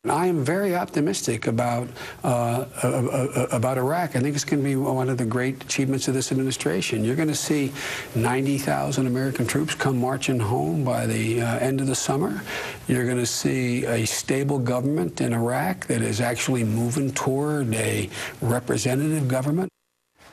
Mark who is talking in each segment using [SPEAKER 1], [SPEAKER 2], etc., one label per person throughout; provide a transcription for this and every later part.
[SPEAKER 1] I am very optimistic about Iraq. I think it's going to be one of the great achievements of this administration. You're going to see 90,000 American troops come marching home by the end of the summer. You're going to see a stable government in Iraq that is actually moving toward a representative government.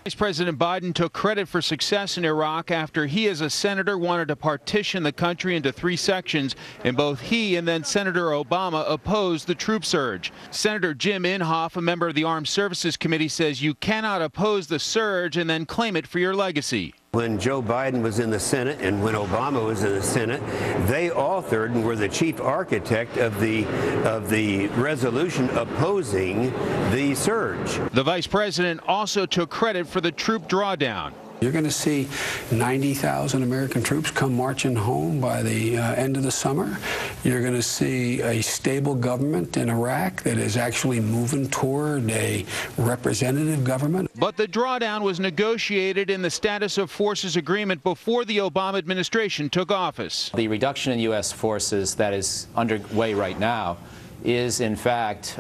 [SPEAKER 2] Vice President Biden took credit for success in Iraq after he, as a senator, wanted to partition the country into 3 sections, and both he and then Senator Obama opposed the troop surge. Senator Jim Inhofe, a member of the Armed Services Committee, says you cannot oppose the surge and then claim it for your legacy.
[SPEAKER 3] When Joe Biden was in the Senate and when Obama was in the Senate, they authored and were the chief architect of the resolution opposing the surge.
[SPEAKER 2] The vice president also took credit for the troop drawdown.
[SPEAKER 1] You're going to see 90,000 American troops come marching home by the end of the summer. You're going to see a stable government in Iraq that is actually moving toward a representative government.
[SPEAKER 2] But the drawdown was negotiated in the status of forces agreement before the Obama administration took office.
[SPEAKER 4] The reduction in U.S. forces that is underway right now is, in fact,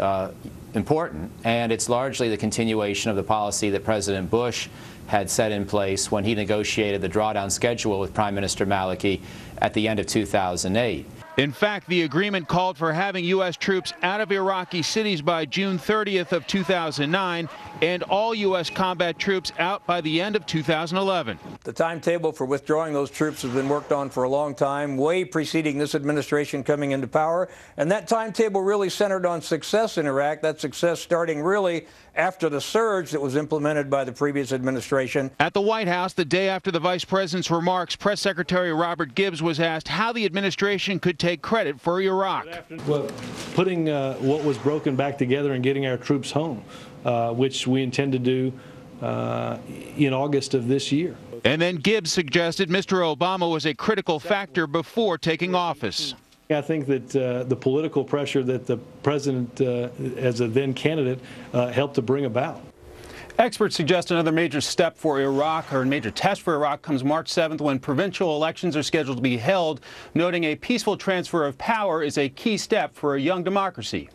[SPEAKER 4] important, and it's largely the continuation of the policy that President Bush had set in place when he negotiated the drawdown schedule with Prime Minister Maliki at the end of 2008.
[SPEAKER 2] In fact, the agreement called for having U.S. troops out of Iraqi cities by June 30th of 2009 and all U.S. combat troops out by the end of 2011.
[SPEAKER 5] The timetable for withdrawing those troops has been worked on for a long time, way preceding this administration coming into power. And that timetable really centered on success in Iraq, that success starting really after the surge that was implemented by the previous administration.
[SPEAKER 2] At the White House, the day after the vice president's remarks, Press Secretary Robert Gibbs was asked how the administration could take credit for Iraq.
[SPEAKER 6] Well, putting what was broken back together and getting our troops home, which we intend to do in August of this year.
[SPEAKER 2] And then Gibbs suggested Mr. Obama was a critical factor before taking office.
[SPEAKER 6] I think that the political pressure that the president, as a then candidate, helped to bring about.
[SPEAKER 7] Experts suggest another major step for Iraq, or a major test for Iraq, comes March 7th when provincial elections are scheduled to be held, noting a peaceful transfer of power is a key step for a young democracy.